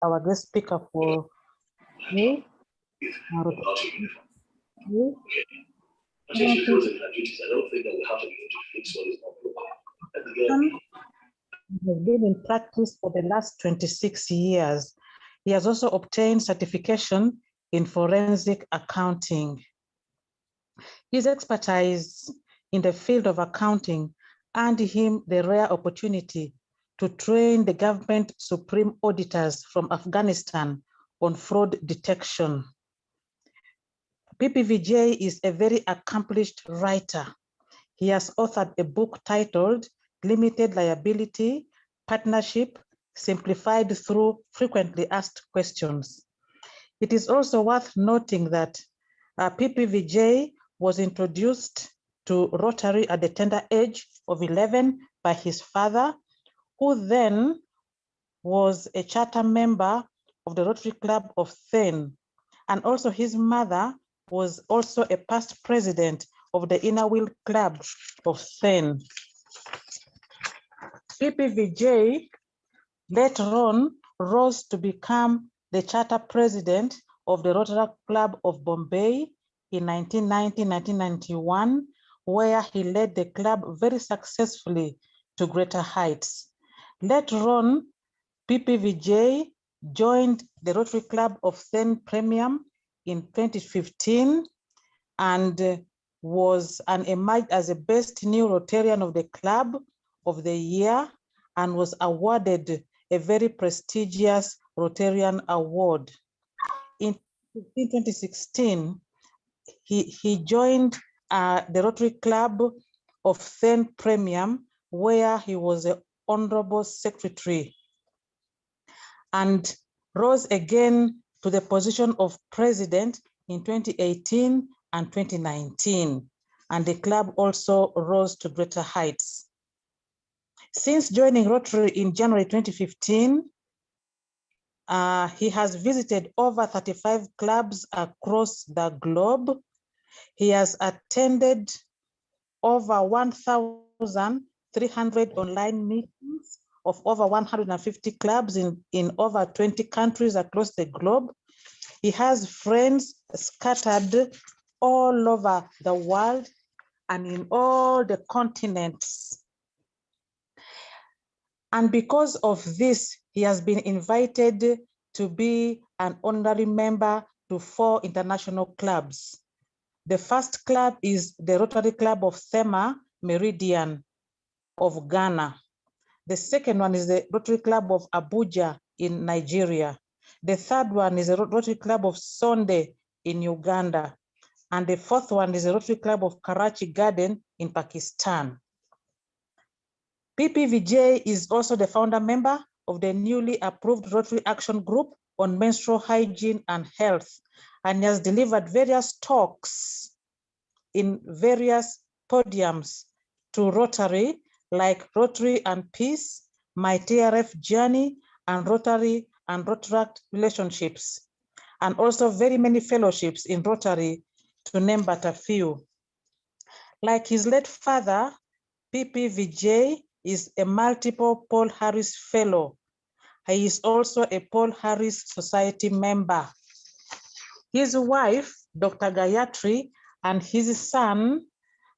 our guest speaker for you. I don't think that we have to be able to fix what is not broken. Has been in practice for the last 26 years. He has also obtained certification in forensic accounting. His expertise in the field of accounting earned him the rare opportunity to train the government supreme auditors from Afghanistan on fraud detection. Vijay is a very accomplished writer. He has authored a book titled Limited Liability, Partnership, Simplified Through Frequently Asked Questions. It is also worth noting that Vijay was introduced to Rotary at the tender age of 11 by his father, who then was a charter member of the Rotary Club of Thane. And also his mother was also a past president of the Inner Wheel Club of Thane. Vijay later on rose to become the charter president of the Rotary Club of Bombay in 1990-1991, where he led the club very successfully to greater heights. Later on, Vijay joined the Rotary Club of Thane Premium in 2015 and was emerged as the best new Rotarian of the club of the year and was awarded a very prestigious Rotarian award. In 2016, he joined the Rotary Club of Thane Premium, where he was the honorable secretary, and rose again to the position of president in 2018 and 2019. And the club also rose to greater heights. Since joining Rotary in January 2015, he has visited over 35 clubs across the globe. He has attended over 1,300 online meetings of over 150 clubs in over 20 countries across the globe. He has friends scattered all over the world and in all the continents. And because of this, he has been invited to be an honorary member to 4 international clubs. The first club is the Rotary Club of Thema Meridian of Ghana. The second one is the Rotary Club of Abuja in Nigeria. The third one is the Rotary Club of Sonde in Uganda. And the fourth one is the Rotary Club of Karachi Garden in Pakistan. Vijay is also the founder member of the newly approved Rotary Action Group on menstrual hygiene and health, and has delivered various talks in various podiums to Rotary, like Rotary and Peace, My TRF Journey, and Rotary and Rotaract Relationships, and also very many fellowships in Rotary, to name but a few. Like his late father, Vijay is a multiple Paul Harris Fellow. He is also a Paul Harris Society member. His wife, Dr. Gayatri, and his son,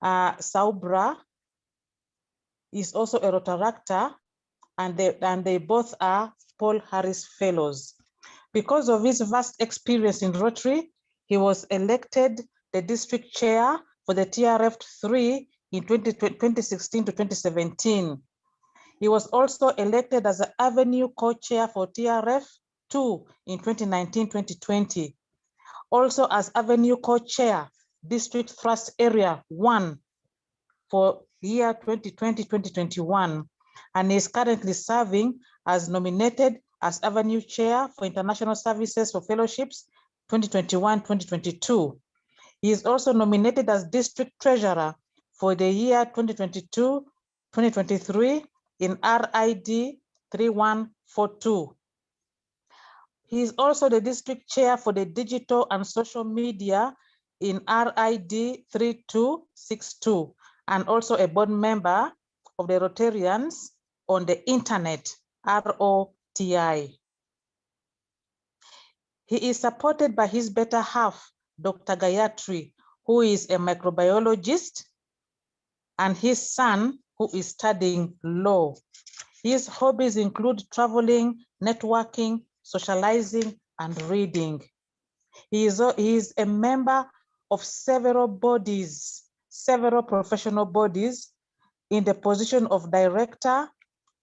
Saubra, is also a Rotaractor, and they both are Paul Harris Fellows. Because of his vast experience in Rotary, he was elected the district chair for the TRF 3 in 2016 to 2017. He was also elected as the Avenue co-chair for TRF 2 in 2019-2020. Also as Avenue co-chair, District Thrust Area 1 for year 2020-2021, and is currently serving as nominated as Avenue Chair for International Services for Fellowships 2021-2022. He is also nominated as District Treasurer for the year 2022-2023 in RID 3142. He is also the District Chair for the Digital and Social Media in RID 3262, and also a board member of the Rotarians on the Internet, ROTI. He is supported by his better half, Dr. Gayatri, who is a microbiologist, and his son, who is studying law. His hobbies include traveling, networking, socializing, and reading. He is a member of several bodies, several professional bodies, in the position of director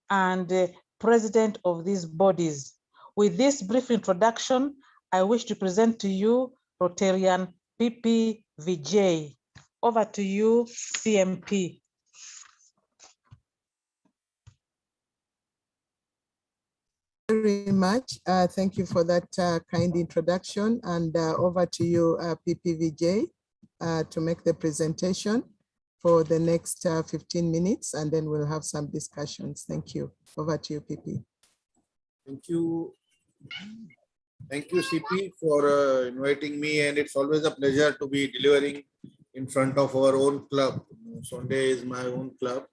and president of these bodies. With this brief introduction, I wish to present to you Rotarian PP Vijay. Over to you, CMP. Very much. Thank you for that kind introduction, and over to you, PPVJ, to make the presentation for the next 15 minutes, and then we'll have some discussions. Thank you. Over to you, PP. Thank you. Thank you, CP, for inviting me, and it's always a pleasure to be delivering in front of our own club. Sonde is my own club.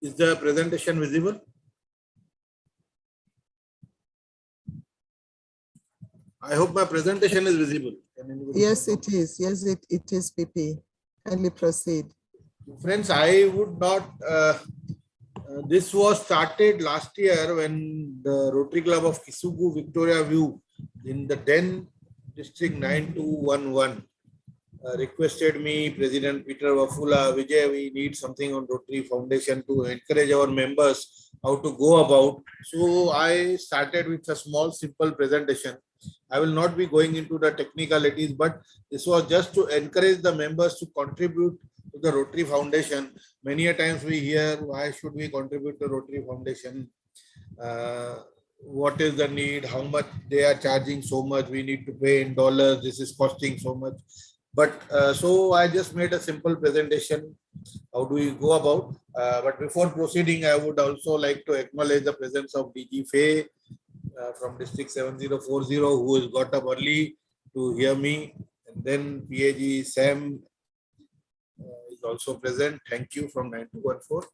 Is the presentation visible? I hope my presentation is visible. Yes, it is. Yes, it is, PP. Kindly proceed. Friends, I would not, this was started last year when the Rotary Club of Kisugu, Victoria View, in the Den District 9211, requested me, President Peter Wafula, Vijay, we need something on Rotary Foundation to encourage our members how to go about. So I started with a small, simple presentation. I will not be going into the technicalities, but this was just to encourage the members to contribute to the Rotary Foundation. Many a times we hear, why should we contribute to Rotary Foundation? What is the need? How much they are charging so much? We need to pay in dollars. This is costing so much. But so I just made a simple presentation. How do we go about? But before proceeding, I would also like to acknowledge the presence of DG Faye from District 7040, who has got up early to hear me. And then PAG Sam is also present. Thank you from 9214.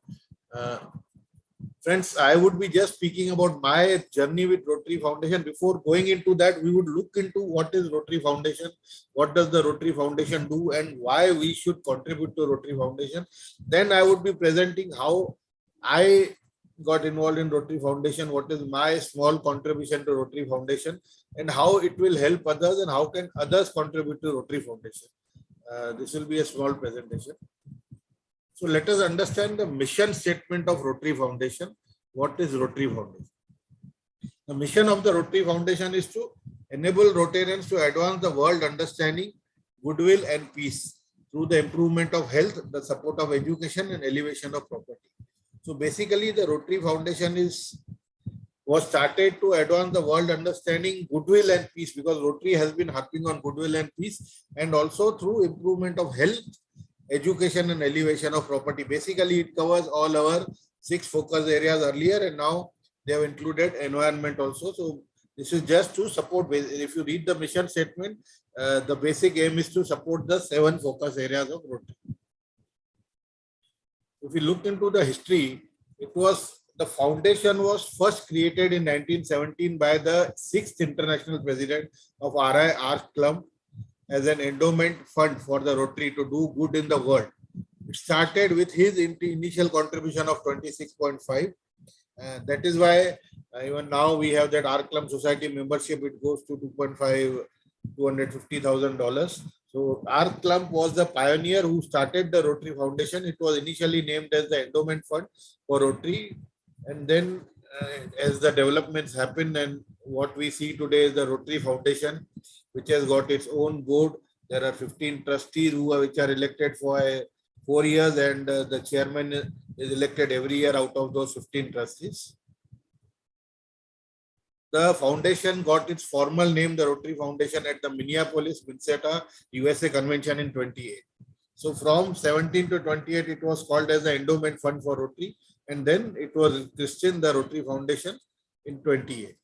Friends, I would be just speaking about my journey with Rotary Foundation. Before going into that, we would look into what is Rotary Foundation, what does the Rotary Foundation do, and why we should contribute to Rotary Foundation. Then I would be presenting how I got involved in Rotary Foundation, what is my small contribution to Rotary Foundation, and how it will help others, and how can others contribute to Rotary Foundation. This will be a small presentation. So let us understand the mission statement of Rotary Foundation. What is Rotary Foundation? The mission of the Rotary Foundation is to enable Rotarians to advance the world understanding, goodwill and peace through the improvement of health, the support of education and elevation of property. So basically the Rotary Foundation was started to advance the world understanding, goodwill and peace, because Rotary has been harping on goodwill and peace, and also through improvement of health, education and elevation of property. Basically, it covers all our 6 focus areas earlier, and now they have included environment also. So this is just to support. If you read the mission statement, the basic aim is to support the 7 focus areas of Rotary. If we look into the history, the foundation was first created in 1917 by the 6th International President of RI Art Club as an endowment fund for the Rotary to do good in the world. It started with his initial contribution of 26.5. That is why even now we have that Art Club Society membership. It goes to $250,000. So Art Club was the pioneer who started the Rotary Foundation. It was initially named as the Endowment Fund for Rotary. And then as the developments happen, and what we see today is the Rotary Foundation, which has got its own board. There are 15 trustees which are elected for 4 years, and the chairman is elected every year out of those 15 trustees. The foundation got its formal name, the Rotary Foundation, at the Minneapolis, Minnesota, USA convention in 28. So from 17 to 28, it was called as the Endowment Fund for Rotary, and then it was christened the Rotary Foundation in 28.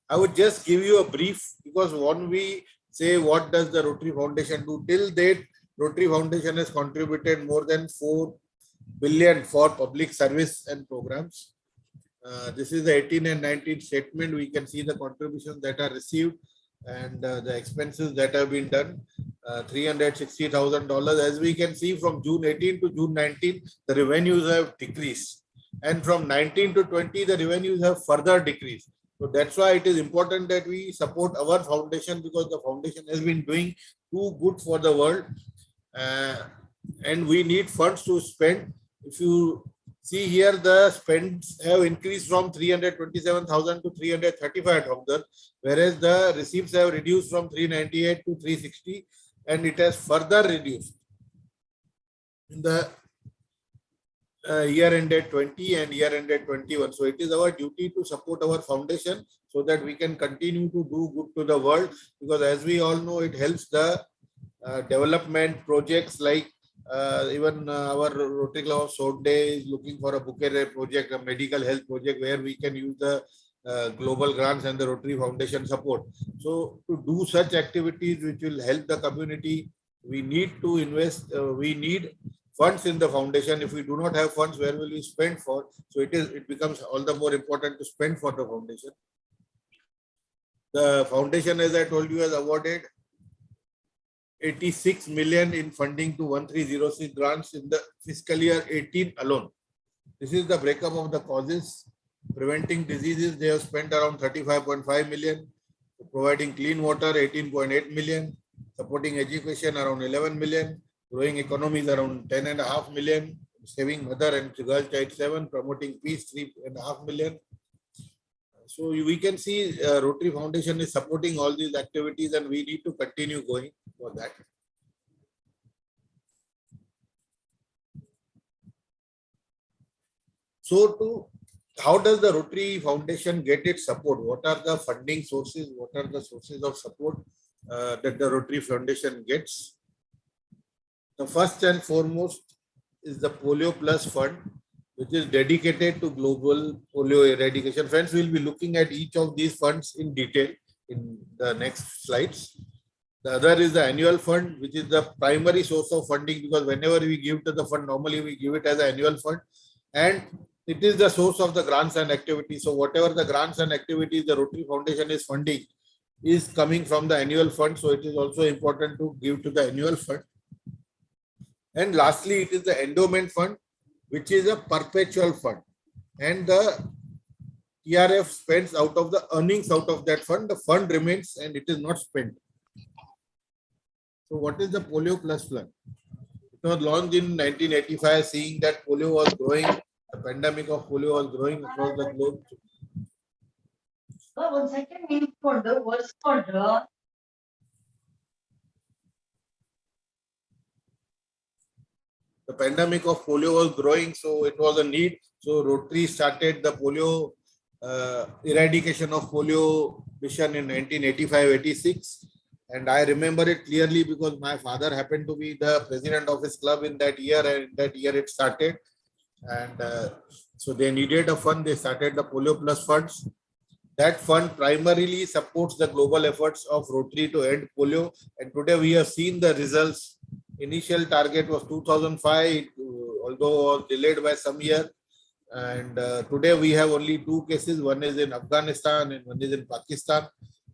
I would just give you a brief, because when we say what does the Rotary Foundation do, till date, Rotary Foundation has contributed more than 4 billion for public service and programs. This is the 18 and 19 statement. We can see the contributions that are received and the expenses that have been done. $360,000. As we can see, from June 18 to June 19, the revenues have decreased. And from 19 to 20, the revenues have further decreased. So that's why it is important that we support our foundation, because the foundation has been doing too good for the world. And we need funds to spend. If you see here, the spends have increased from 327,000 to 335,000, whereas the receipts have reduced from 398 to 360, and it has further reduced in the year ended 20 and year ended 21. So it is our duty to support our foundation so that we can continue to do good to the world, because as we all know, it helps the development projects like even our Rotary Club of Sonde is looking for a bouquet project, a medical health project where we can use the global grants and the Rotary Foundation support. So to do such activities which will help the community, we need to invest, we need funds in the foundation. If we do not have funds, where will we spend for? So it becomes all the more important to spend for the foundation. The foundation, as I told you, has awarded 86 million in funding to 1306 grants in the fiscal year 18 alone. This is the breakup of the causes. Preventing diseases, they have spent around 35.5 million. Providing clean water, 18.8 million. Supporting education, around 11 million. Growing economies, around 10.5 million. Saving mother and girl child, 7. Promoting peace, 3.5 million. So we can see Rotary Foundation is supporting all these activities, and we need to continue going for that. So how does the Rotary Foundation get its support? What are the funding sources? What are the sources of support that the Rotary Foundation gets? The first and foremost is the Polio Plus Fund, which is dedicated to global polio eradication. Friends, we will be looking at each of these funds in detail in the next slides. The other is the annual fund, which is the primary source of funding, because whenever we give to the fund, normally we give it as an annual fund, and it is the source of the grants and activities. So whatever the grants and activities the Rotary Foundation is funding is coming from the annual fund. So it is also important to give to the annual fund. And lastly, it is the Endowment Fund, which is a perpetual fund, and the TRF spends out of the earnings out of that fund. The fund remains and it is not spent. So what is the Polio Plus Fund? It was launched in 1985, seeing that polio was growing, the pandemic of polio was growing across the globe. The pandemic of polio was growing, so it was a need. So Rotary started the polio eradication of polio mission in 1985-86. And I remember it clearly because my father happened to be the president of his club in that year, and in that year it started. And so they needed a fund. They started the Polio Plus Funds. That fund primarily supports the global efforts of Rotary to end polio. And today we have seen the results. Initial target was 2005, although was delayed by some year. And today we have only 2 cases. One is in Afghanistan and one is in Pakistan.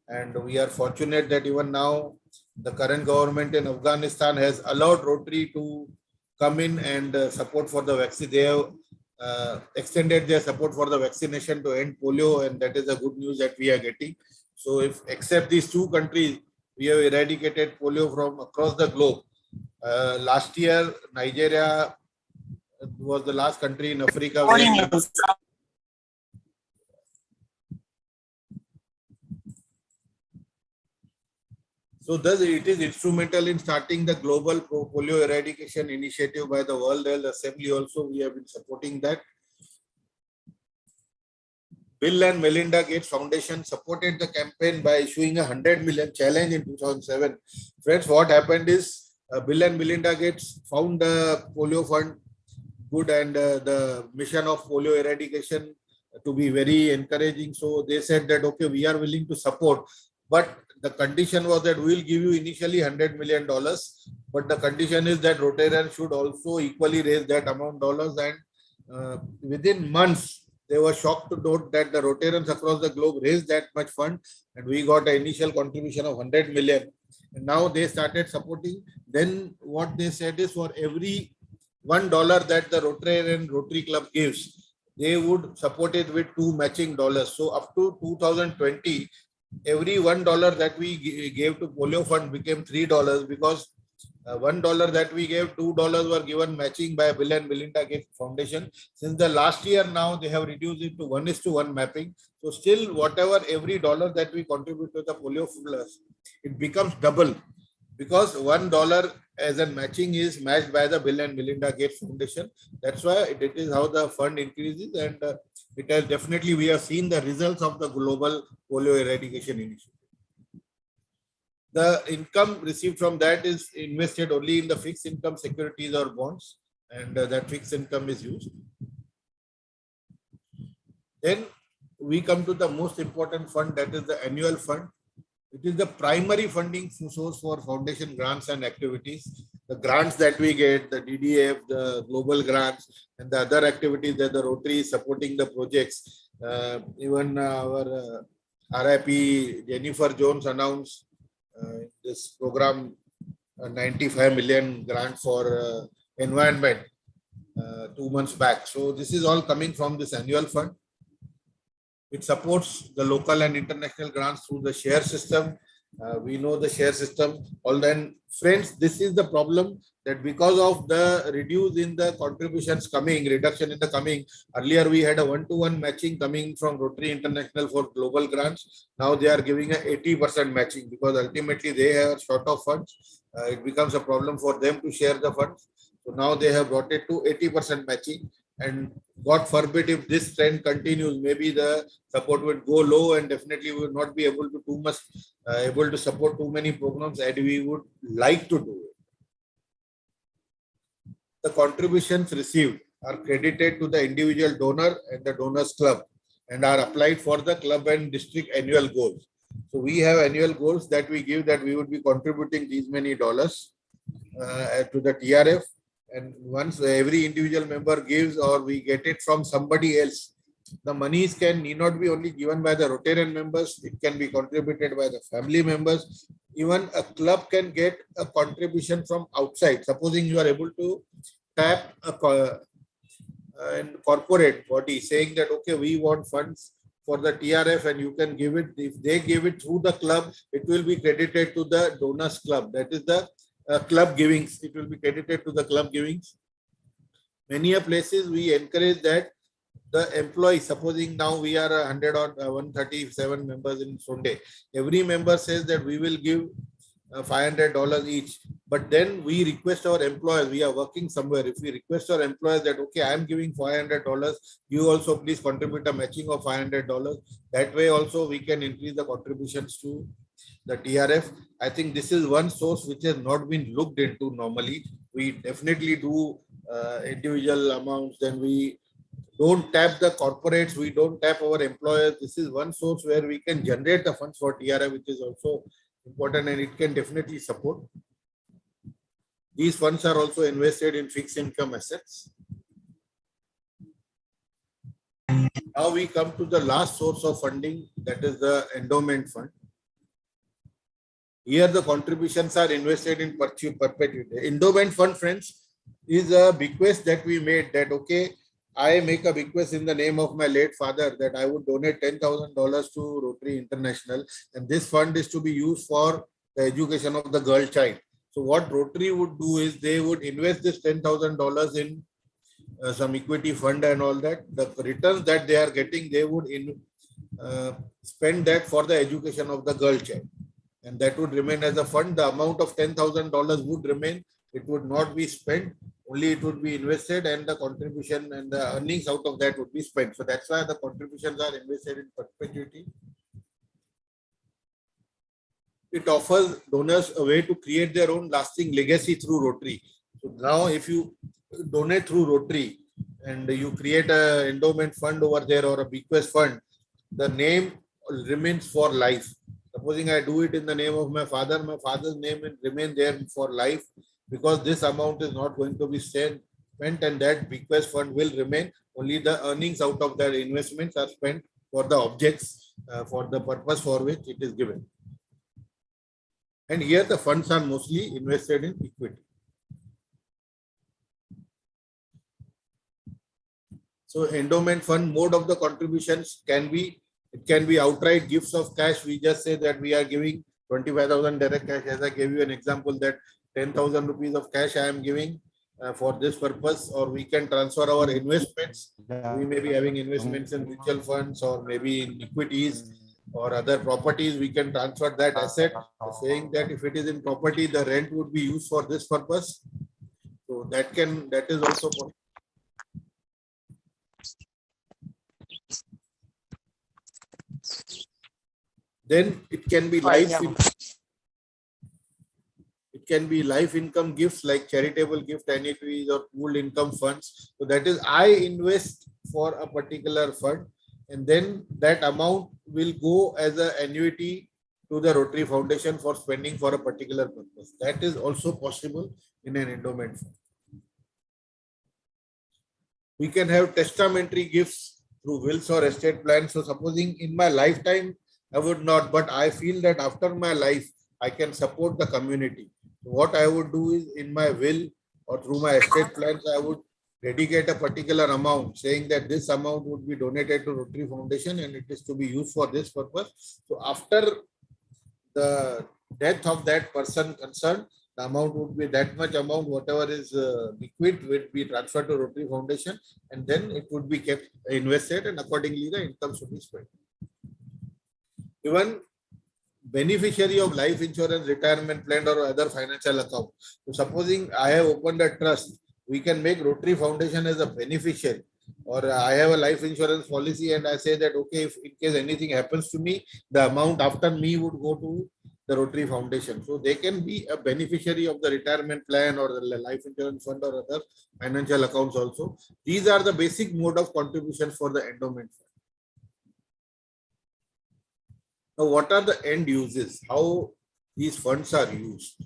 And we are fortunate that even now the current government in Afghanistan has allowed Rotary to come in and support for the vaccine. They have extended their support for the vaccination to end polio, and that is the good news that we are getting. So if except these 2 countries, we have eradicated polio from across the globe. Last year, Nigeria was the last country in Africa. So thus it is instrumental in starting the global polio eradication initiative by the World Health Assembly. Also, we have been supporting that. Bill and Melinda Gates Foundation supported the campaign by issuing a 100 million challenge in 2007. Friends, what happened is Bill and Melinda Gates found the polio fund good and the mission of polio eradication to be very encouraging. So they said that, okay, we are willing to support, but the condition was that we will give you initially $100 million, but the condition is that Rotarians should also equally raise that amount of dollars, and within months, they were shocked to note that the Rotarians across the globe raised that much fund, and we got an initial contribution of 100 million. And now they started supporting. Then what they said is for every $1 that the Rotarian Rotary Club gives, they would support it with 2 matching dollars. So up to 2020, every $1 that we gave to Polio Fund became $3 because $1 that we gave, $2 were given matching by Bill and Melinda Gates Foundation. Since the last year now, they have reduced it to 1:1 mapping. So still, whatever every dollar that we contribute to the Polio Plus, it becomes double because $1 as a matching is matched by the Bill and Melinda Gates Foundation. That's why it is how the fund increases, and it has definitely, we have seen the results of the global polio eradication initiative. The income received from that is invested only in the fixed income securities or bonds, and that fixed income is used. Then we come to the most important fund, that is the annual fund. It is the primary funding source for foundation grants and activities. The grants that we get, the DDF, the global grants, and the other activities that the Rotary is supporting the projects. Even our RIP Jennifer Jones announced this program, 95 million grant for environment 2 months back. So this is all coming from this annual fund. It supports the local and international grants through the share system. We know the share system. All then, friends, this is the problem, that because of the reduce in the contributions coming, reduction in the coming, earlier we had a 1-to-1 matching coming from Rotary International for global grants. Now they are giving a 80% matching because ultimately they are short of funds. It becomes a problem for them to share the funds. So now they have brought it to 80% matching. And God forbid if this trend continues, maybe the support would go low, and definitely we will not be able to too much able to support too many programs as we would like to do it. The contributions received are credited to the individual donor and the donors club and are applied for the club and district annual goals. So we have annual goals that we give, that we would be contributing these many dollars to the TRF. And once every individual member gives, or we get it from somebody else, the monies need not be only given by the Rotarian members, it can be contributed by the family members. Even a club can get a contribution from outside. Supposing you are able to tap a corporate body saying that, okay, we want funds for the TRF and you can give it. If they give it through the club, it will be credited to the donors club. That is the club givings. It will be credited to the club givings. Many places we encourage that the employee, supposing now we are 100 or 137 members in Sonde, every member says that we will give $500 each. But then we request our employers, we are working somewhere, if we request our employers that, okay, I am giving $500, you also please contribute a matching of $500. That way also we can increase the contributions to the TRF. I think this is one source which has not been looked into normally. We definitely do individual amounts, then we don't tap the corporates, we don't tap our employers. This is one source where we can generate the funds for TRF, which is also important, and it can definitely support. These funds are also invested in fixed income assets. Now we come to the last source of funding, that is the Endowment Fund. Here the contributions are invested in perpetuity. Endowment Fund, friends, is a bequest that we made, that, okay, I make a bequest in the name of my late father that I would donate $10,000 to Rotary International, and this fund is to be used for the education of the girl child. So what Rotary would do is they would invest this $10,000 in some equity fund and all that. The returns that they are getting, they would spend that for the education of the girl child, and that would remain as a fund. The amount of $10,000 would remain. It would not be spent. Only it would be invested, and the contribution and the earnings out of that would be spent. So that's why the contributions are invested in perpetuity. It offers donors a way to create their own lasting legacy through Rotary. So now if you donate through Rotary and you create an endowment fund over there or a bequest fund, the name remains for life. Supposing I do it in the name of my father's name will remain there for life, because this amount is not going to be spent spent, and that bequest fund will remain. Only the earnings out of their investments are spent for the objects, for the purpose for which it is given. And here the funds are mostly invested in equity. So endowment fund mode of the contributions can be, it can be outright gifts of cash. We just say that we are giving 25,000 direct cash. As I gave you an example that 10,000 rupees of cash I am giving for this purpose, or we can transfer our investments. We may be having investments in mutual funds or maybe in equities or other properties. We can transfer that asset, saying that if it is in property, the rent would be used for this purpose. So that is also possible. Then it can be life income gifts like charitable gift annuities or pooled income funds. So that is, I invest for a particular fund, and then that amount will go as an annuity to the Rotary Foundation for spending for a particular purpose. That is also possible in an endowment fund. We can have testamentary gifts through wills or estate plans. So supposing in my lifetime, I would not, but I feel that after my life, I can support the community. What I would do is, in my will or through my estate plans, I would dedicate a particular amount, saying that this amount would be donated to Rotary Foundation and it is to be used for this purpose. So after the death of that person concerned, the amount would be that much amount, whatever is bequeathed would be transferred to Rotary Foundation, and then it would be kept invested, and accordingly the income should be spent. Even beneficiary of life insurance, retirement plan or other financial account. So supposing I have opened a trust, we can make Rotary Foundation as a beneficiary, or I have a life insurance policy and I say that, okay, if in case anything happens to me, the amount after me would go to the Rotary Foundation. So they can be a beneficiary of the retirement plan or the life insurance fund or other financial accounts also. These are the basic mode of contribution for the endowment fund. Now, what are the end uses? How these funds are used?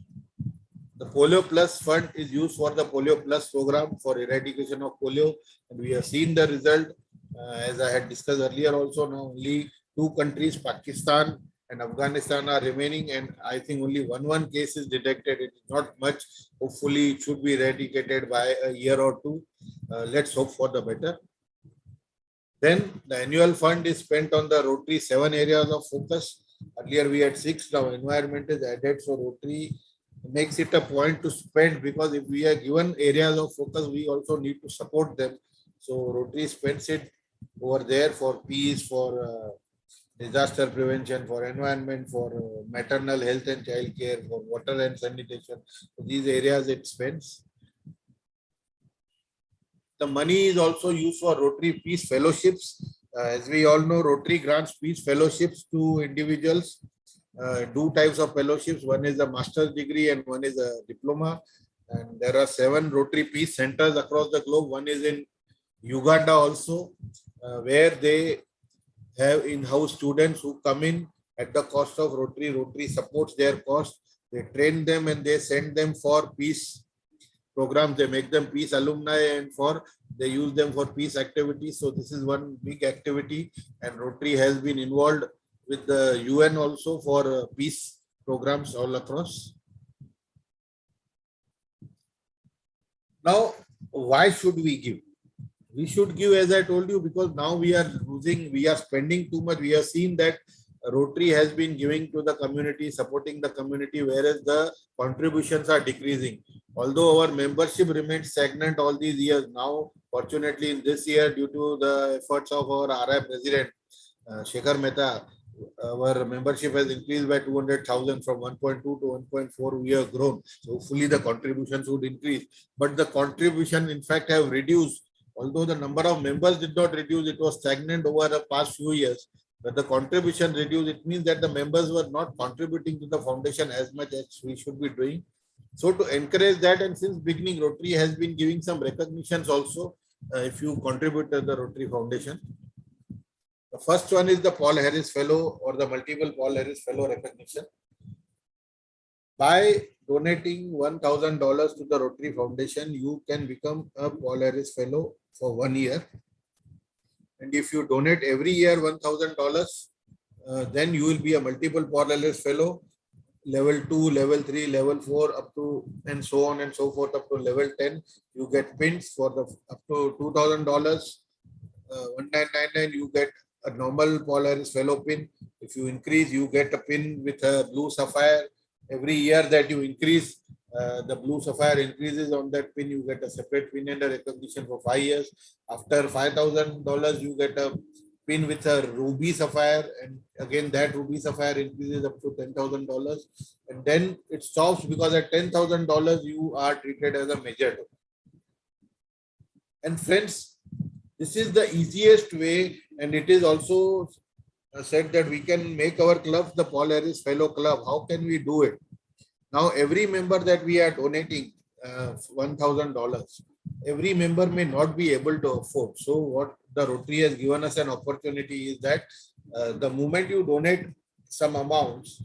The Polio Plus fund is used for the Polio Plus program for eradication of polio, and we have seen the result. As I had discussed earlier also, now only 2 countries, Pakistan and Afghanistan, are remaining, and I think only one case is detected. It is not much. Hopefully it should be eradicated by a year or 2. Let's hope for the better. Then the annual fund is spent on the Rotary 7 areas of focus. Earlier we had 6, now environment is added. So Rotary makes it a point to spend, because if we are given areas of focus, we also need to support them. So Rotary spends it over there for peace, for disaster prevention, for environment, for maternal health and child care, for water and sanitation. So these areas it spends. The money is also used for Rotary Peace Fellowships. As we all know, Rotary grants peace fellowships to individuals. 2 types of fellowships. One is a master's degree and one is a diploma. And there are 7 Rotary Peace Centers across the globe. One is in Uganda also, where they have in-house students who come in at the cost of Rotary. Rotary supports their cost. They train them and they send them for peace programs. They make them peace alumni and they use them for peace activities. So this is one big activity, and Rotary has been involved with the UN also for peace programs all across. Now, why should we give? We should give, as I told you, because now we are spending too much. We have seen that Rotary has been giving to the community, supporting the community, whereas the contributions are decreasing. Although our membership remains stagnant all these years, now fortunately in this year, due to the efforts of our RI President, Shekhar Mehta, our membership has increased by 200,000 from 1.2 to 1.4. We have grown. So hopefully the contributions would increase. But the contribution in fact have reduced. Although the number of members did not reduce, it was stagnant over the past few years. But the contribution reduced, it means that the members were not contributing to the foundation as much as we should be doing. So to encourage that, and since beginning, Rotary has been giving some recognitions also if you contribute to the Rotary Foundation. The first one is the Paul Harris Fellow or the multiple Paul Harris Fellow recognition. By donating $1,000 to the Rotary Foundation, you can become a Polaris Fellow for 1 year. And if you donate every year $1,000, then you will be a multiple Polaris Fellow, level 2, level 3, level 4, up to, and so on and so forth, up to level 10. You get pins for the up to $2,000. 1999, you get a normal Polaris Fellow pin. If you increase, you get a pin with a blue sapphire. Every year that you increase, the blue sapphire increases on that pin, you get a separate pin and a recognition for 5 years. After $5,000, you get a pin with a ruby sapphire, and again that ruby sapphire increases up to $10,000, and then it stops because at $10,000 you are treated as a major donor. And friends, this is the easiest way, and it is also said that we can make our club the Polaris Fellow Club. How can we do it? Now, every member that we are donating $1,000, every member may not be able to afford. So what the Rotary has given us an opportunity is that the moment you donate some amounts,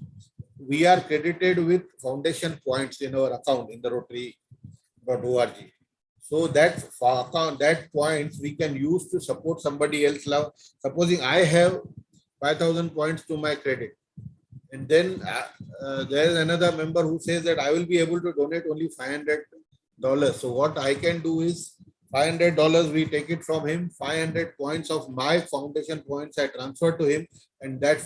we are credited with foundation points in our account in the Rotary.org. So that points we can use to support somebody else. Supposing I have 5,000 points to my credit, and then there is another member who says that I will be able to donate only $500. So what I can do is $500, we take it from him, 500 points of my foundation points I transfer to him, and that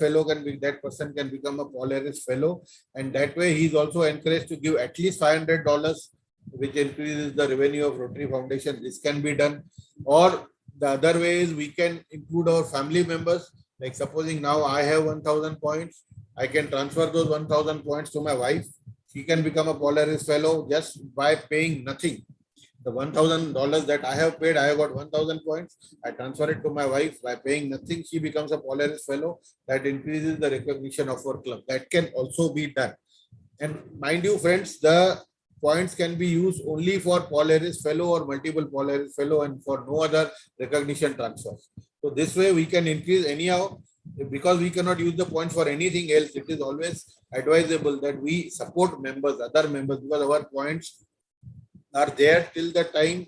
person can become a Polaris Fellow. And that way he is also encouraged to give at least $500, which increases the revenue of Rotary Foundation. This can be done. Or the other way is we can include our family members. Like supposing now I have 1,000 points, I can transfer those 1,000 points to my wife. She can become a Polaris Fellow just by paying nothing. The $1,000 that I have paid, I have got 1,000 points. I transfer it to my wife by paying nothing. She becomes a Polaris Fellow. That increases the recognition of our club. That can also be done. And mind you, friends, the points can be used only for Polaris Fellow or multiple Polaris Fellow and for no other recognition transfers. So this way we can increase anyhow, because we cannot use the points for anything else. It is always advisable that we support members, other members, because our points are there till the time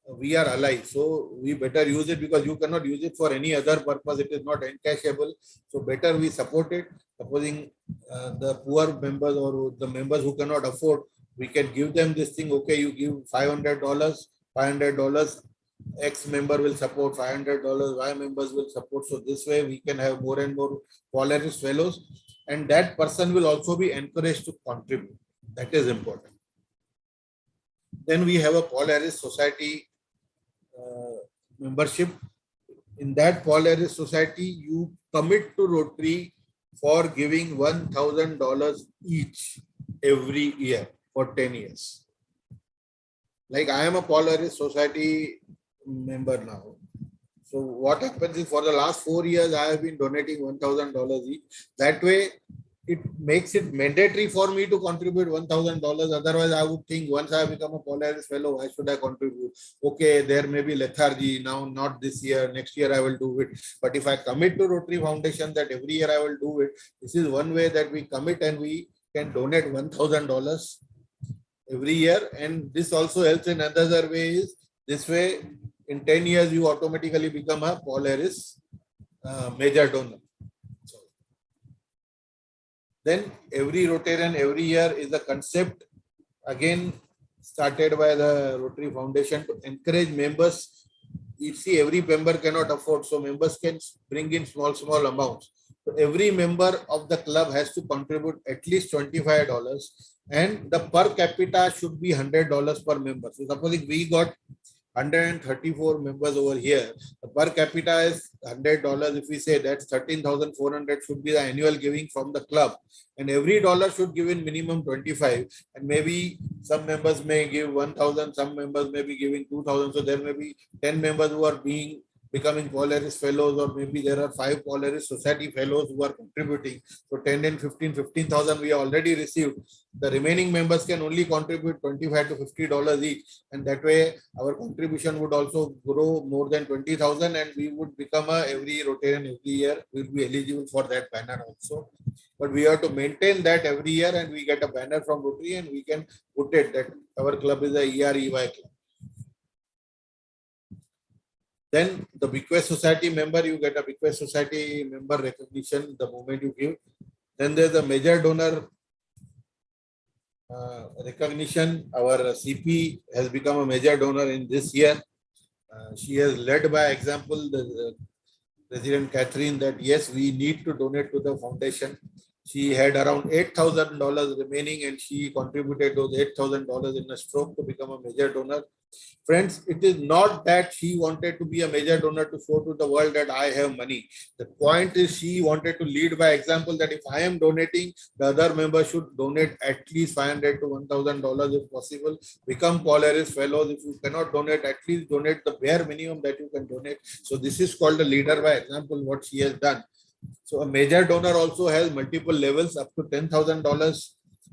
we are alive. So we better use it, because you cannot use it for any other purpose. It is not encashable. So better we support it. Supposing the poor members or the members who cannot afford, we can give them this thing. Okay, you give $500, X member will support $500, Y members will support. So this way we can have more and more Polaris Fellows, and that person will also be encouraged to contribute. That is important. Then we have a Polaris Society membership. In that Polaris Society, you commit to Rotary for giving $1,000 each every year for 10 years. Like I am a Polaris Society member now. So what happens is, for the last 4 years, I have been donating $1,000 each. That way, it makes it mandatory for me to contribute $1,000. Otherwise, I would think once I become a Polaris Fellow, why should I contribute? Okay, there may be lethargy now, not this year, next year I will do it. But if I commit to Rotary Foundation that every year I will do it, this is one way that we commit, and we can donate $1,000 every year. And this also helps in another way is, this way in 10 years, you automatically become a Polaris major donor. So, then every Rotarian every year is a concept again started by the Rotary Foundation to encourage members. You see, every member cannot afford, so members can bring in small amounts. So every member of the club has to contribute at least $25, and the per capita should be $100 per member. So supposing we got 134 members over here, the per capita is $100. If we say that's 13,400 should be the annual giving from the club, and every dollar should give in minimum 25, and maybe some members may give 1,000, some members may be giving 2,000. So there may be 10 members who are being becoming Polaris fellows, or maybe there are 5 Polaris Society fellows who are contributing. So 10 and 15,000 we already received. The remaining members can only contribute $25 to $50 each. And that way our contribution would also grow more than 20,000, and we would become every Rotarian every year will be eligible for that banner also. But we have to maintain that every year, and we get a banner from Rotary and we can put it that our club is a EREY club. Then the Bequest Society member, you get a Bequest Society member recognition the moment you give. Then there's a major donor recognition. Our CP has become a major donor in this year. She has led by example, the President Catherine, that yes, we need to donate to the foundation. She had around $8,000 remaining, and she contributed those $8,000 in a stroke to become a major donor. Friends, it is not that she wanted to be a major donor to show to the world that I have money. The point is she wanted to lead by example, that if I am donating, the other member should donate at least $500 to $1,000 if possible. Become Polaris fellows. If you cannot donate, at least donate the bare minimum that you can donate. So this is called a leader by example, what she has done. So a major donor also has multiple levels. Up to $10,000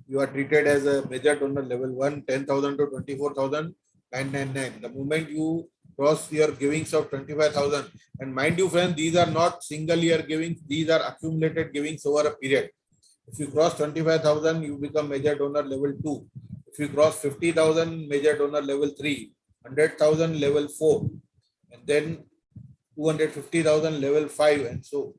you are treated as a major donor level 1, 10,000 to 24,999. The moment you cross your givings of 25,000, and mind you friends, these are not single year givings, these are accumulated givings over a period. If you cross 25,000, you become major donor level 2. If you cross 50,000, major donor level 3, 100,000 level 4, and then 250,000 level 5, and so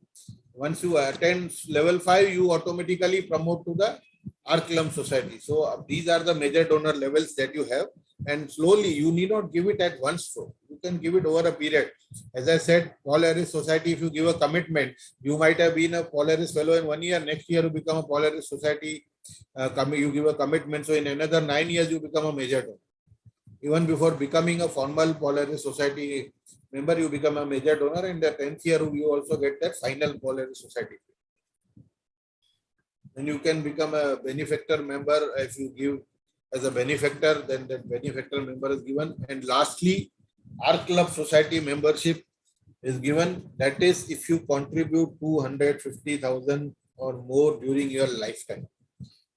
once you attend level 5, you automatically promote to the Arclum Society. So these are the major donor levels that you have, and slowly you need not give it at one stroke. You can give it over a period. As I said, Polaris Society, if you give a commitment, you might have been a Polaris fellow in 1 year, next year you become a Polaris Society, you give a commitment, so in another 9 years you become a major donor. Even before becoming a formal Polaris Society member, you become a major donor, and the 10th year you also get that final Polaris Society. Then you can become a benefactor member. If you give as a benefactor, then that benefactor member is given. And lastly, our club society membership is given. That is if you contribute 250,000 or more during your lifetime.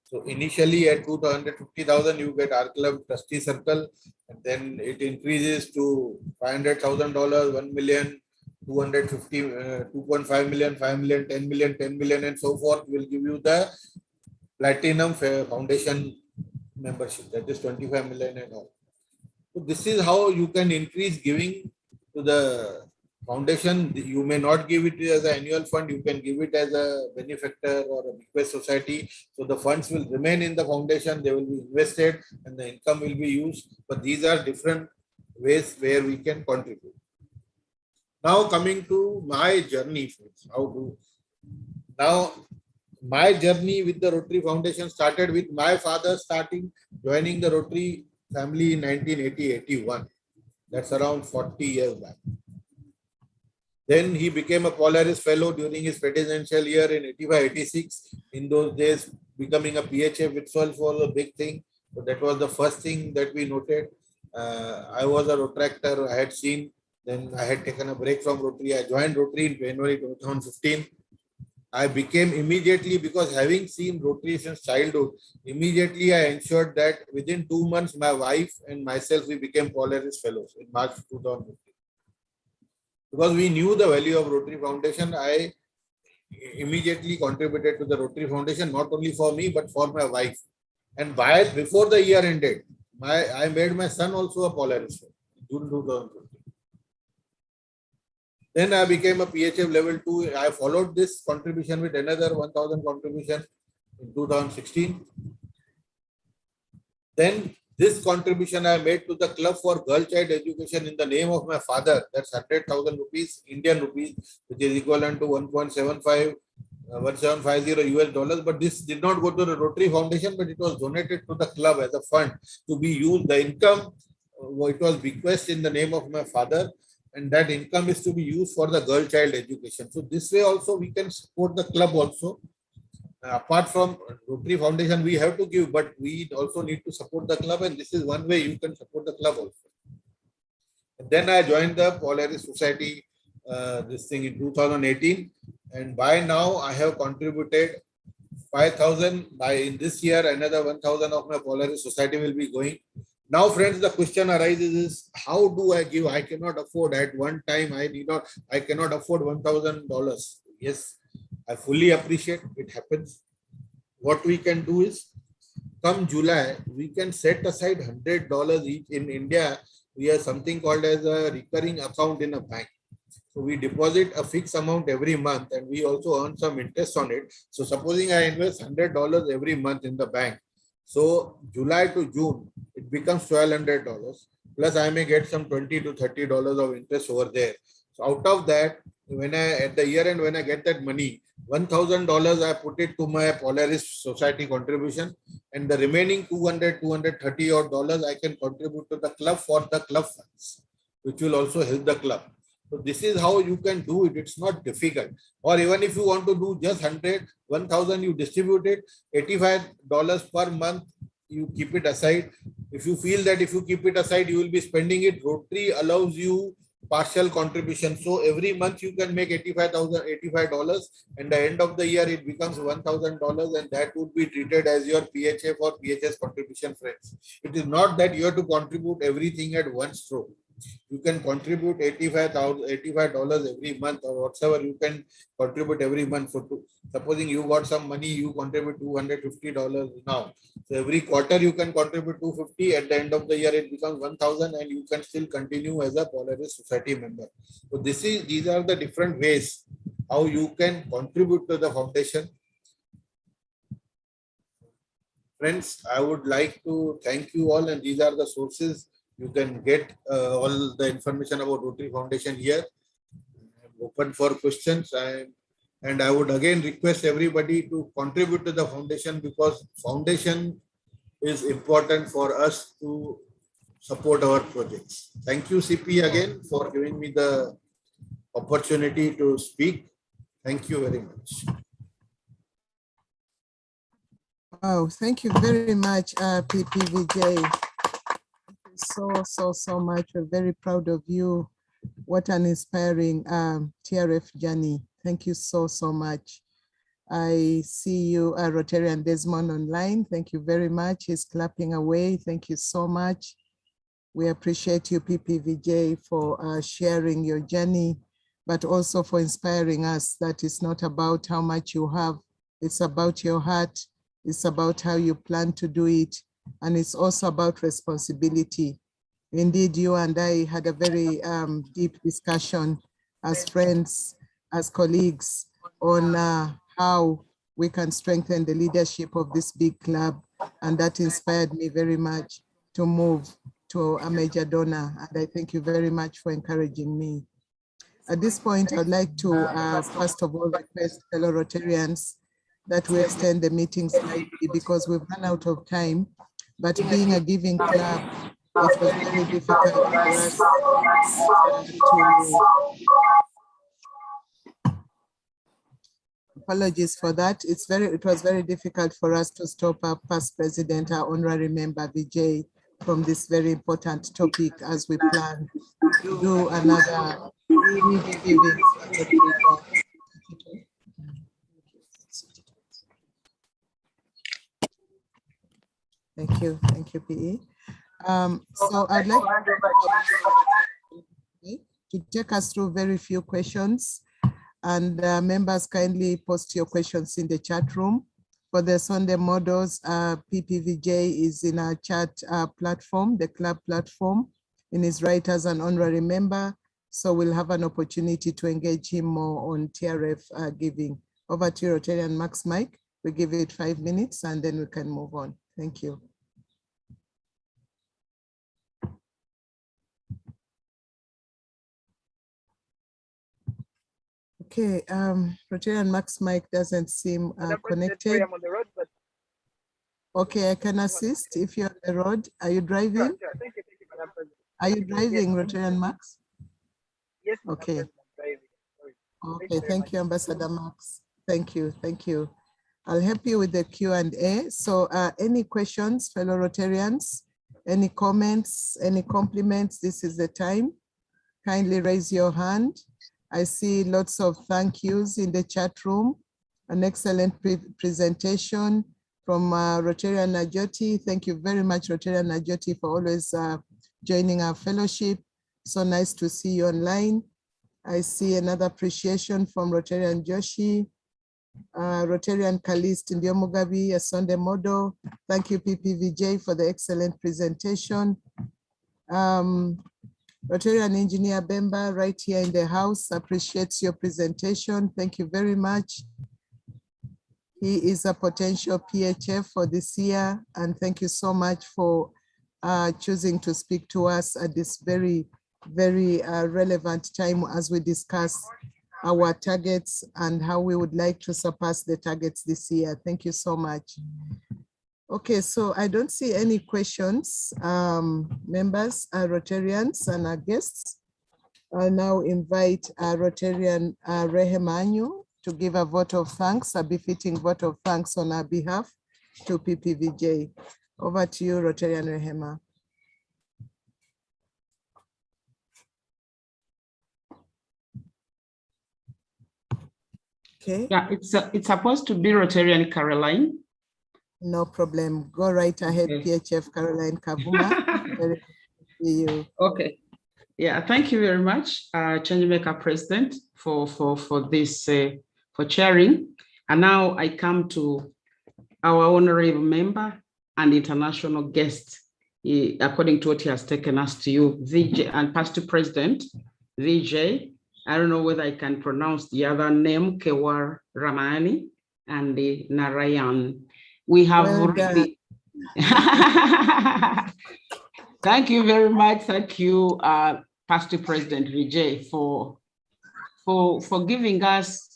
So initially at 250,000, you get our club trustee circle, and then it increases to $500,000, 1 million, 250, 2.5 million, 5 million, 10 million, 10 million, and so forth. Will give you the platinum foundation membership, that is 25 million and all. So this is how you can increase giving to the foundation. You may not give it as an annual fund, you can give it as a benefactor or a bequest society. So the funds will remain in the foundation, they will be invested, and the income will be used. But these are different ways where we can contribute. Now coming to my journey, my journey with the Rotary Foundation started with my father joining the Rotary family in 1980-81. That's around 40 years back. Then he became a Polaris fellow during his presidential year in 85-86. In those days, becoming a PHF itself was a big thing. So that was the first thing that we noted. I was a Rotractor, I had seen. Then I had taken a break from Rotary. I joined Rotary in January 2015. I became immediately, because having seen Rotary since childhood, immediately I ensured that within 2 months, my wife and myself, we became Polaris fellows in March 2015. Because we knew the value of Rotary Foundation, I immediately contributed to the Rotary Foundation, not only for me, but for my wife. And before the year ended, I made my son also a Polaris fellow, June 2015. Then I became a PHF level 2. I followed this contribution with another 1,000 contribution in 2016. Then this contribution I made to the Club for Girl Child Education in the name of my father. That's 100,000 rupees, Indian rupees, which is equivalent to 1750 US dollars. But this did not go to the Rotary Foundation, but it was donated to the club as a fund to be used. The income, it was bequest in the name of my father, and that income is to be used for the girl child education. So this way also we can support the club also. Apart from Rotary Foundation, we have to give, but we also need to support the club, and this is one way you can support the club also. And then I joined the Polaris Society this thing in 2018, and by now I have contributed 5,000. By in this year, another 1,000 of my Polaris society will be going. Now, friends, the question arises is, how do I give? I cannot afford at one time. I cannot afford $1,000. Yes, I fully appreciate it happens. What we can do is, come July, we can set aside $100 each. In India, we have something called as a recurring account in a bank. So we deposit a fixed amount every month and we also earn some interest on it. So supposing I invest $100 every month in the bank. So July to June, it becomes $1,200. Plus I may get some $20 to $30 of interest over there. So out of that, when at the year end, when I get that money, $1,000 I put it to my Polaris society contribution, and the remaining $230 odd I can contribute to the club for the club funds, which will also help the club. So this is how you can do it. It's not difficult. Or even if you want to do just 1,000, you distribute it, $85 per month, you keep it aside. If you feel that if you keep it aside, you will be spending it, Rotary allows you partial contribution. So every month you can make $85, and the end of the year it becomes $1,000, and that would be treated as your PHF or PHS contribution, friends. It is not that you have to contribute everything at one stroke. You can contribute $85 every month, or whatever you can contribute every month. For supposing you got some money, you contribute $250 now. So every quarter you can contribute $250. At the end of the year, it becomes $1,000, and you can still continue as a Polaris society member. So these are the different ways how you can contribute to the foundation. Friends, I would like to thank you all, and these are the sources. You can get all the information about Rotary Foundation here. I'm open for questions, and I would again request everybody to contribute to the foundation, because foundation is important for us to support our projects. Thank you, CP, again for giving me the opportunity to speak. Thank you very much. Wow, thank you very much, PPVJ. So much. We're very proud of you. What an inspiring TRF journey. Thank you so much. I see you, Rotarian Desmond, online. Thank you very much. He's clapping away. Thank you so much. We appreciate you, PPVJ, for sharing your journey, but also for inspiring us that it's not about how much you have. It's about your heart. It's about how you plan to do it. And it's also about responsibility. Indeed, you and I had a very deep discussion as friends, as colleagues, on how we can strengthen the leadership of this big club. And that inspired me very much to move to a major donor. And I thank you very much for encouraging me. At this point, I'd like to, first of all, request fellow Rotarians that we extend the meeting slightly because we've run out of time. But being a giving club, it was very difficult for us apologies for that. It was very difficult for us to stop our past president, our honorary member Vijay, from this very important topic as we plan to do another giving. Thank you, PE. So I'd like to take us through very few questions, and members kindly post your questions in the chat room. For the Sonde models, PPVJ is in our chat platform, the club platform, in his right as an honorary member. So we'll have an opportunity to engage him more on TRF giving. Over to you, Rotarian Max Mike. We give it 5 minutes and then we can move on. Thank you. Okay, Rotarian Max Mike doesn't seem connected. Okay, I can assist if you're on the road. Are you driving? Are you driving, Rotarian Max? Yes. Okay. Okay, thank you, Ambassador Max. Thank you. I'll help you with the Q&A. So any questions, fellow Rotarians? Any comments, any compliments? This is the time. Kindly raise your hand I see lots of thank yous in the chat room. An excellent presentation from Rotarian Najoti. Thank you very much, Rotarian Najoti, for always joining our fellowship. So nice to see you online. I see another appreciation from Rotarian Joshi, Rotarian Kalist Ndiomugabi, a Sonde model. Thank you, PPVJ, for the excellent presentation. Rotarian Engineer Bemba, right here in the house, appreciates your presentation. Thank you very much. He is a potential PHF for this year, and thank you so much for choosing to speak to us at this very, very relevant time as we discuss our targets and how we would like to surpass the targets this year. Thank you so much. Okay, so I don't see any questions. Members, Rotarians and our guests. I'll now invite Rotarian Rehemanyu to give a vote of thanks, a befitting vote of thanks on our behalf to PPVJ. Over to you, Rotarian Rehema. Okay. Yeah, it's supposed to be Rotarian Caroline. No problem. Go right ahead, okay. PHF Caroline Kavuma. You. Okay. Yeah, thank you very much, Changemaker President, for this, for chairing. And now I come to our honorable member and international guest, according to what he has taken us to you, Vijay, and past President, Vijay. I don't know whether I can pronounce the other name, Kewalramani and the Narayan. We have already. Thank you very much. Thank you, past President Vijay, for giving us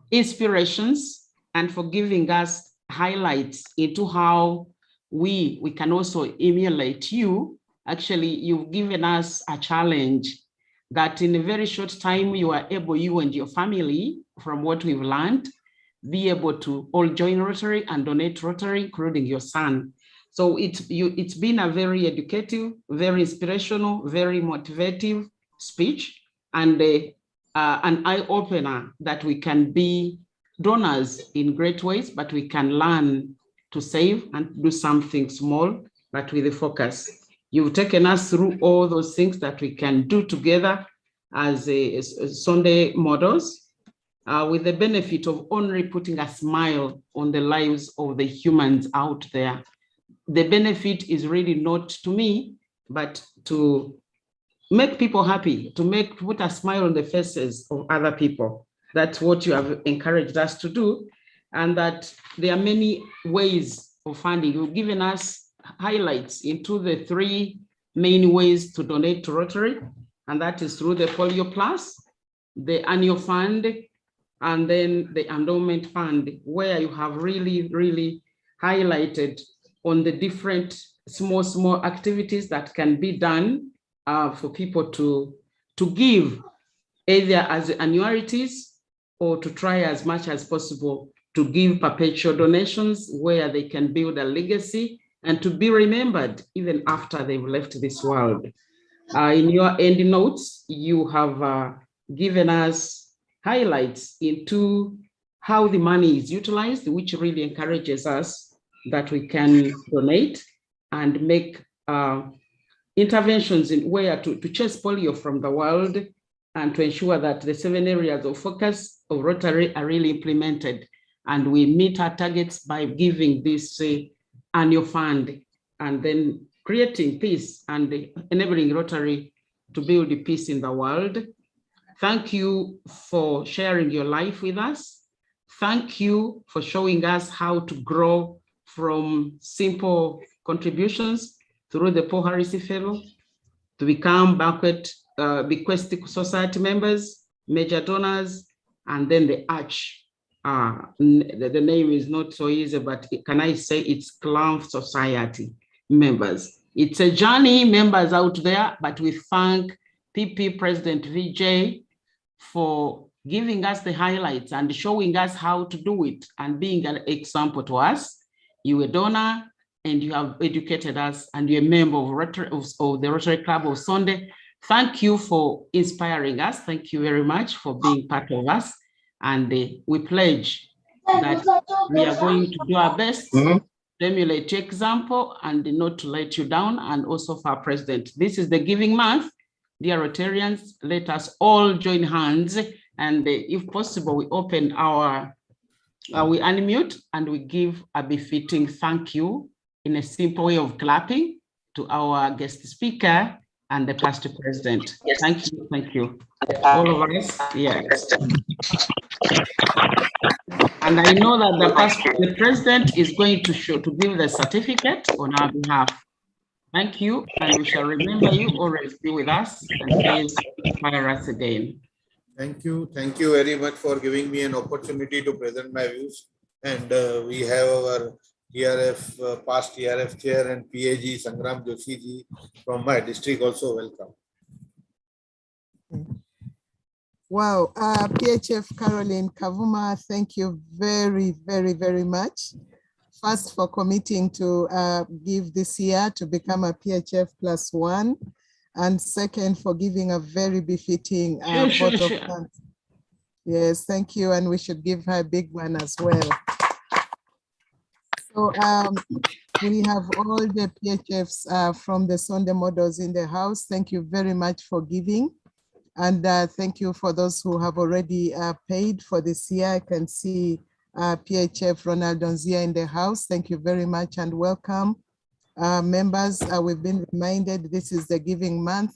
inspirations and for giving us highlights into how we can also emulate you. Actually, you've given us a challenge that in a very short time, you are able, you and your family, from what we've learned, be able to all join Rotary and donate Rotary, including your son. So it's been a very educative, very inspirational, very motivative speech, and an eye-opener that we can be donors in great ways, but we can learn to save and do something small, but with a focus. You've taken us through all those things that we can do together as Sonde models, with the benefit of only putting a smile on the lives of the humans out there. The benefit is really not to me, but to make people happy, to put a smile on the faces of other people. That's what you have encouraged us to do. And that there are many ways of funding. You've given us highlights into the 3 main ways to donate to Rotary, and that is through the Polio Plus, the annual fund, and then the Endowment Fund, where you have really, really highlighted on the different small activities that can be done for people to give, either as annuities or to try as much as possible to give perpetual donations where they can build a legacy and to be remembered even after they've left this world. In your end notes, you have given us highlights into how the money is utilized, which really encourages us that we can donate and make interventions in where to chase polio from the world and to ensure that the 7 areas of focus of Rotary are really implemented. And we meet our targets by giving this annual fund and then creating peace and enabling Rotary to build peace in the world. Thank you for sharing your life with us. Thank you for showing us how to grow from simple contributions through the Paul Harris Fellow to become bequesting society members, major donors, and then the Arch. The name is not so easy, but can I say it's Clown Society members. It's a journey, members out there, but we thank PP President Vijay for giving us the highlights and showing us how to do it and being an example to us. You're a donor and you have educated us and you're a member of the Rotary Club of Sonde. Thank you for inspiring us. Thank you very much for being part of us. And we pledge that we are going to do our best to emulate your example and not to let you down, and also for our president. This is the giving month. Dear Rotarians, let us all join hands, and if possible, we open our, we unmute and we give a befitting thank you in a simple way of clapping to our guest speaker and the past president. Thank you, all of us, yes. And I know that the president is going to give the certificate on our behalf. Thank you, and we shall remember you, always be with us, and please inspire us again. Thank you very much for giving me an opportunity to present my views. And we have our TRF, past TRF chair and PAG Sangram Joshi ji from my district also. Welcome. Wow, PHF Caroline Kavuma, thank you very, very, very much. First, for committing to give this year to become a PHF +1, and second, for giving a very befitting vote of thanks. Yes, thank you, and we should give her a big one as well. So we have all the PHFs from the Sonde models in the house. Thank you very much for giving. And thank you for those who have already paid for this year. I can see PHF Ronald Donzia in the house. Thank you very much and welcome. Members, we've been reminded this is the giving month.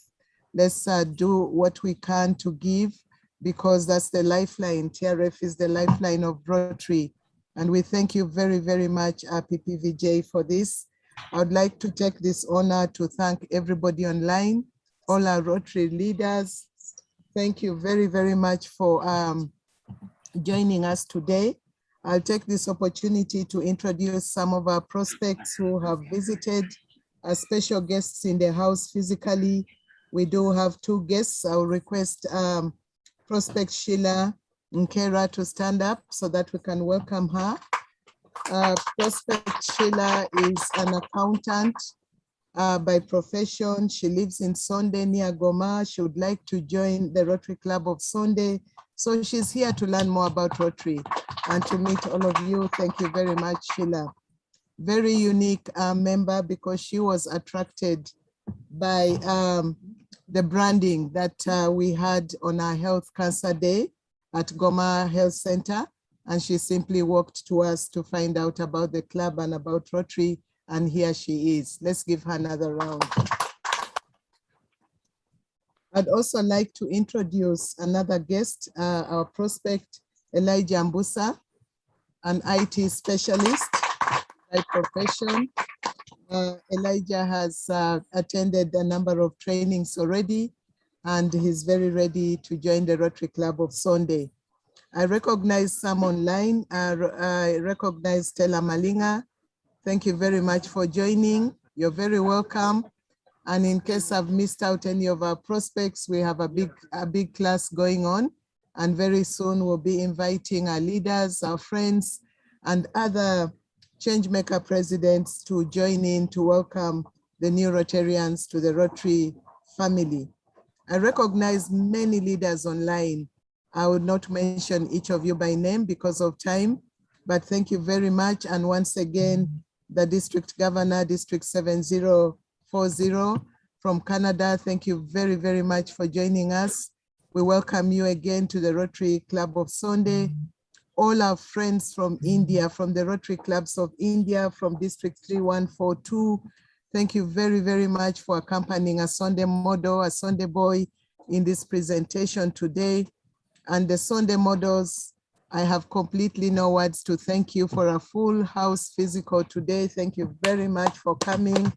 Let's do what we can to give, because that's the lifeline. TRF is the lifeline of Rotary. And we thank you very, very much, PPVJ, for this. I would like to take this honor to thank everybody online, all our Rotary leaders. Thank you very, very much for joining us today. I'll take this opportunity to introduce some of our prospects who have visited, as special guests in the house physically. We do have two guests. I'll request Prospect Sheila Nkera to stand up so that we can welcome her. Prospect Sheila is an accountant by profession. She lives in Sonde near Goma. She would like to join the Rotary Club of Sonde. So she's here to learn more about Rotary and to meet all of you. Thank you very much, Sheila. Very unique member, because she was attracted by the branding that we had on our Health Cancer Day at Goma Health Center. And she simply walked to us to find out about the club and about Rotary. And here she is. Let's give her another round. I'd also like to introduce another guest, our prospect, Elijah Mbusa, an IT specialist by profession. Elijah has attended a number of trainings already, and he's very ready to join the Rotary Club of Sonde. I recognize some online. I recognize Stella Malinga. Thank you very much for joining. You're very welcome. And in case I've missed out any of our prospects, we have a big class going on. And very soon we'll be inviting our leaders, our friends, and other Changemaker presidents to join in to welcome the new Rotarians to the Rotary family. I recognize many leaders online. I would not mention each of you by name because of time, but thank you very much. And once again, the District Governor, District 7040 from Canada, thank you very, very much for joining us. We welcome you again to the Rotary Club of Sonde. All our friends from India, from the Rotary Clubs of India, from District 3142, thank you very, very much for accompanying a Sonde model, a Sonde boy in this presentation today. And the Sonde models, I have completely no words to thank you for a full house physical today. Thank you very much for coming.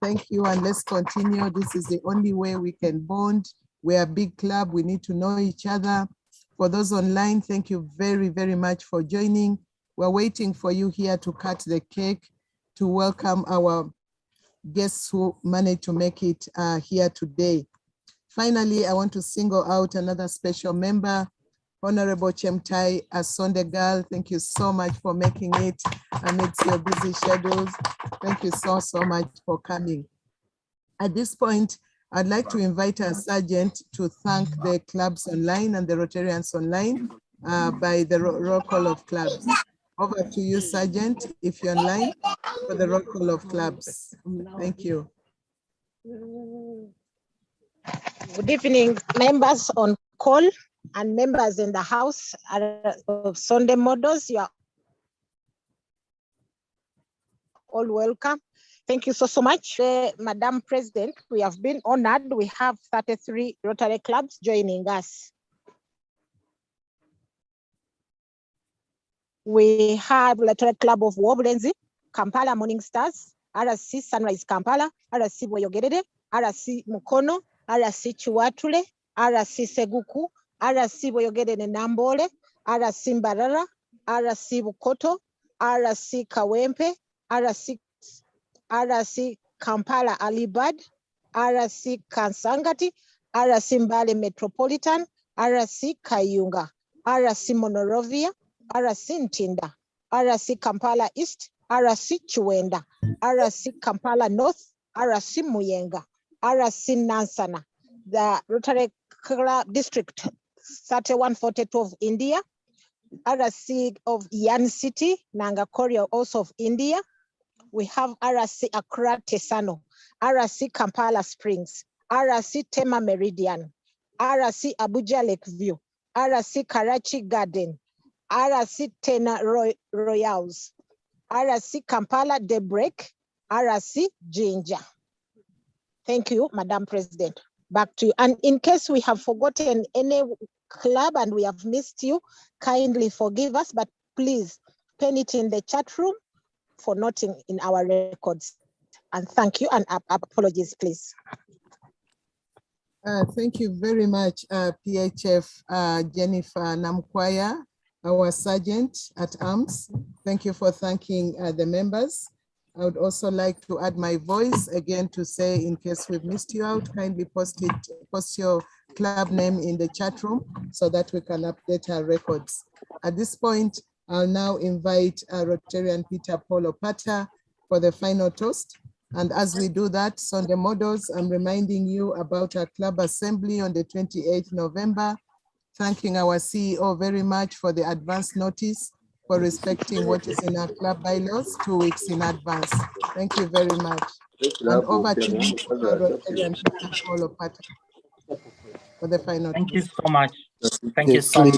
Thank you, and let's continue. This is the only way we can bond. We're a big club, we need to know each other. For those online, thank you very, very much for joining. We're waiting for you here to cut the cake to welcome our guests who managed to make it here today. Finally, I want to single out another special member, Honorable Chemtai, a Sonde girl. Thank you so much for making it amidst your busy schedules. Thank you so much for coming. At this point, I'd like to invite our Sergeant to thank the clubs online and the Rotarians online by the roll call of clubs. Over to you, Sergeant, if you're online, for the roll call of clubs. Thank you. Good evening, members on call and members in the house of Sonde models. You are all welcome. Thank you so much, Madam President. We have been honored. We have 33 Rotary clubs joining us. We have Rotary Club of Woblenzi, Kampala Morning Stars, RC Sunrise Kampala, RC Boyogerere, RC Mukono, RC Chiwatule, RC Seguku, RC Boyogerere Nambole, RC Mbarara, RC Bukoto, RC Kawempe, RC Kampala Alibad, RC Kansangati, RC Mbale Metropolitan, RC Kayunga, RC Monorovia, RC Ntinda, RC Kampala East, RC Chiwenda, RC Kampala North, RC Muyenga, RC Nansana, the Rotary Club District 3142 of India, RC of Yan City, Nangakoria also of India. We have RC Accra Tesano, RC Kampala Springs, RC Tema Meridian, RC Abuja Lakeview, RC Karachi Garden, RC Tena Royals, RC Kampala Daybreak, RC Ginger. Thank you, Madam President. Back to you. And in case we have forgotten any club and we have missed you, kindly forgive us, but please pen it in the chat room for noting in our records. And thank you, and apologies, please. Thank you very much, PHF Jennifer Namkwaya, our Sergeant at Arms. Thank you for thanking the members. I would also like to add my voice again to say, in case we've missed you out, kindly post your club name in the chat room so that we can update our records. At this point, I'll now invite Rotarian Peter Paul Opata for the final toast. And as we do that, Sonde models, I'm reminding you about our club assembly on the 28th November, thanking our CEO very much for the advance notice, for respecting what is in our club bylaws 2 weeks in advance. Thank you very much. And over to you, Rotarian Peter Paul Opata, for the final Thank toast. you so much. Thank you so much,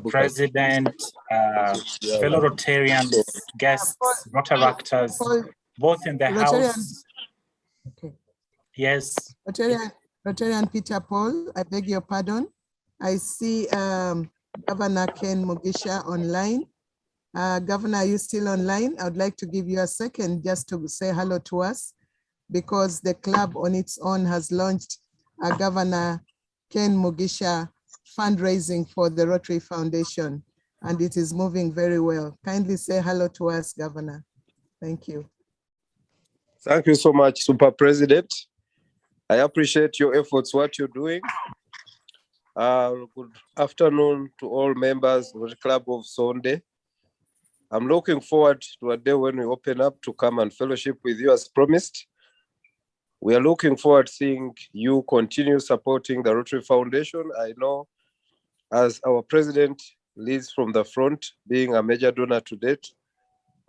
President, fellow Rotarians, guests, Rotaractors, both in the House. Okay. Yes. Rotarian Peter Paul, I beg your pardon. I see Governor Ken Mugisha online. Governor, are you still online? I would like to give you a second just to say hello to us, because the club on its own has launched a Governor Ken Mugisha fundraising for the Rotary Foundation, and it is moving very well. Kindly say hello to us, Governor. Thank you. Thank you so much, Super President. I appreciate your efforts, what you're doing. Good afternoon to all members of the Club of Sonde. I'm looking forward to a day when we open up to come and fellowship with you as promised. We are looking forward to seeing you continue supporting the Rotary Foundation. I know as our president leads from the front, being a major donor to date,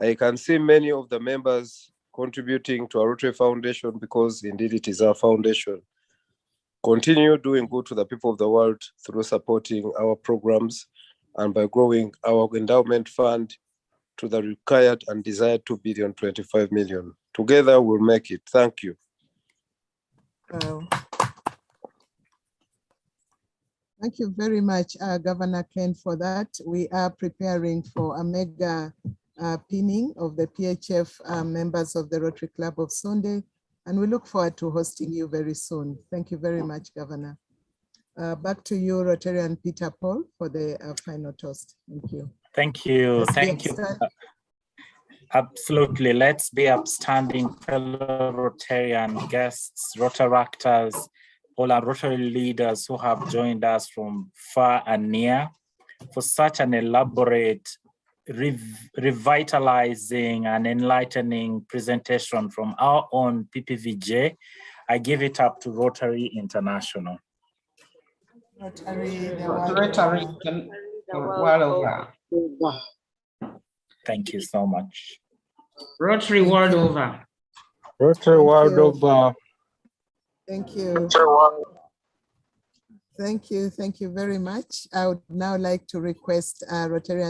I can see many of the members contributing to our Rotary Foundation because indeed it is our foundation. Continue doing good to the people of the world through supporting our programs and by growing our endowment fund to the required and desired 2.25 billion. Together we'll make it. Thank you. Wow. Thank you very much, Governor Ken, for that. We are preparing for a mega pinning of the PHF members of the Rotary Club of Sonde, and we look forward to hosting you very soon. Thank you very much, Governor. Back to you, Rotarian Peter Paul, for the final toast. Thank you. Thank you. Thank you. Absolutely. Let's be upstanding fellow Rotarian guests, Rotaractors, all our Rotary leaders who have joined us from far and near for such an elaborate, revitalizing and enlightening presentation from our own PPVJ I give it up to Rotary International. Rotary, the Rotary world over. Thank you so much. Rotary world over. Rotary world you. over. Thank you. Thank you very much. I would now like to request Rotarian